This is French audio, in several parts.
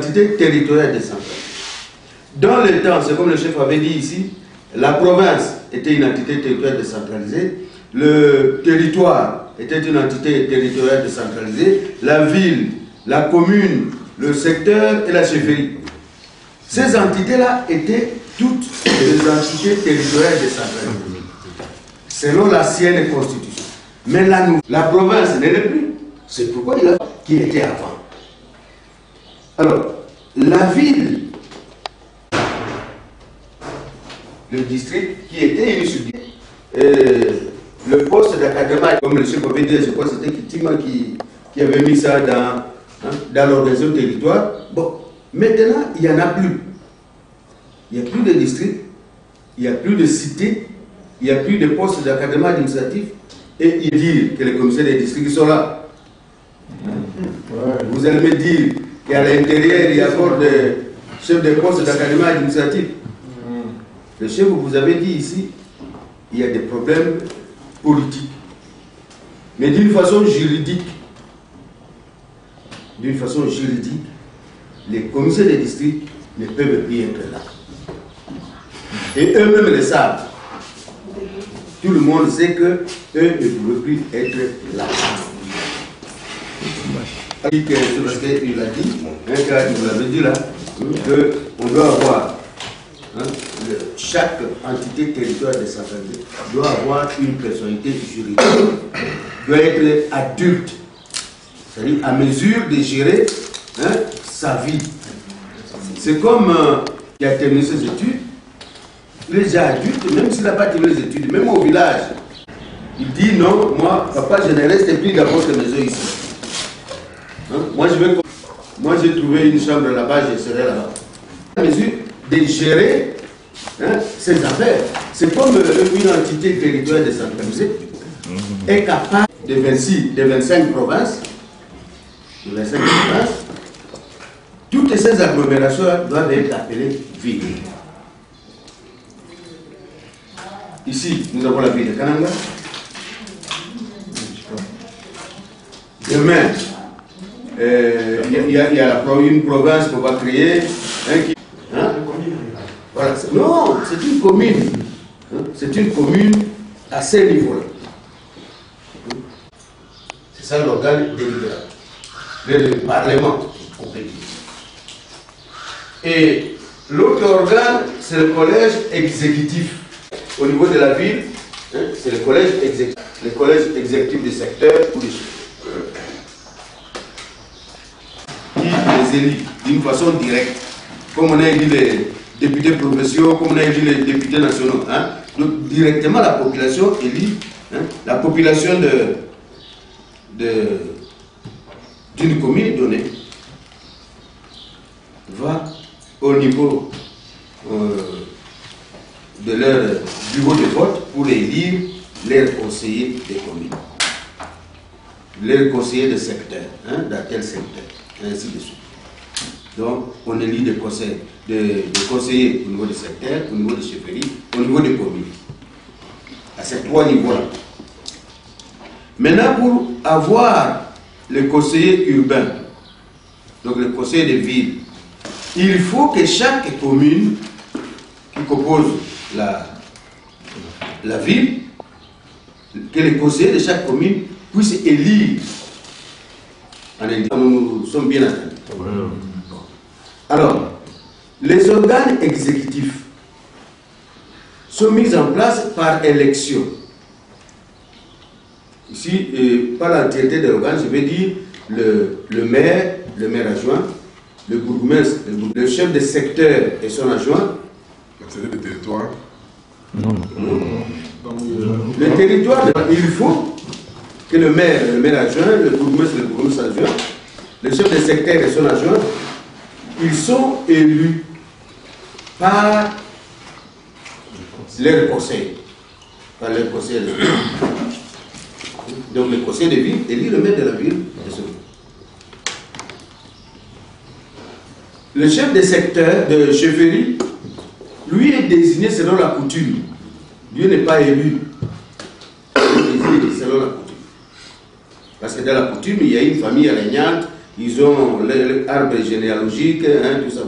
L'entité territoriale décentralisée. Dans le temps, c'est comme le chef avait dit ici, la province était une entité territoriale décentralisée, le territoire était une entité territoriale décentralisée, la ville, la commune, le secteur et la chefferie. Ces entités-là étaient toutes des entités territoriales décentralisées, selon l'ancienne constitution. Mais la province n'est plus. C'est pourquoi il a qui était avant. Alors, la ville, le district qui était une subdivision, le poste d'académie, comme le chef avait dit, je crois que c'était Kitima qui avait mis ça dans l'organisation du territoire. Bon, maintenant, il n'y en a plus. Il n'y a plus de district, il n'y a plus de cité, il n'y a plus de postes d'académie administratif. Et il dit que les commissaires des districts sont là. Vous allez me dire qu'à l'intérieur, il y a encore des chefs de poste d'académie administratif. Le chef, vous avez dit ici, il y a des problèmes politiques. Mais d'une façon juridique, les commissaires des districts ne peuvent plus être là. Et eux-mêmes le savent. Tout le monde sait que eux ne pouvaient plus être là. Il a dit, vous l'avez dit là, qu'on doit avoir, chaque entité territoriale décentralisée doit avoir une personnalité juridique, doit être adulte, c'est-à-dire à mesure de gérer sa vie. C'est comme qui a terminé ses études, les adultes, même s'il n'a pas terminé les études, même au village, il dit non, moi, papa, je ne reste plus dans votre maison ici. Moi, j'ai trouvé une chambre là-bas, je serai là-bas. À mesure de gérer ses affaires, c'est comme une entité territoriale décentralisée est capable de 25 provinces, toutes ces agglomérations doivent être appelées villes. Ici, nous avons la ville de Kananga. Demain, il y a une province qu'on va créer. Voilà. Non, c'est une commune. C'est une commune à ces niveaux-là. C'est ça l'organe délibérant. Le Parlement, on peut dire. Et l'autre organe, c'est le collège exécutif. Au niveau de la ville, c'est le collège exécutif des secteurs ou des chefs. Qui les élit d'une façon directe, comme on a dit les députés provinciaux, comme on a dit les députés nationaux. Donc directement la population élit, la population d'une commune donnée va au niveau de leur bureau de vote pour élire leurs conseillers des communes, leurs conseillers de secteur, dans tel secteur, ainsi de suite. Donc, on élit des conseillers au niveau des secteurs, au niveau des chefferies, au niveau des communes. À ces trois niveaux-là. Maintenant, pour avoir le conseiller urbain, donc le conseiller de ville, il faut que chaque commune qui compose la ville, que les conseillers de chaque commune puissent élire. Nous sommes bien entendus. Alors, les organes exécutifs sont mis en place par élection. Ici, par l'entièreté des organes, je vais dire le maire adjoint, le bourgmestre, le chef de secteur et son adjoint. C'est le territoire. Non. Le territoire, il faut que le maire adjoint, le bourgmestre adjoint, le chef de secteur et son adjoint, ils sont élus par leur conseil. Par leur conseil de ville. Donc le conseil de ville élit le maire de la ville. Le chef de secteur de chefferie, lui est désigné selon la coutume. Lui n'est pas élu. Il est désigné selon la coutume. Parce que dans la coutume, il y a une famille régnante ils ont l'arbre généalogique, hein, tout ça.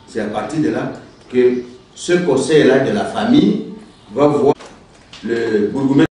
C'est à partir de là que ce conseil-là de la famille va voir le bourgmestre.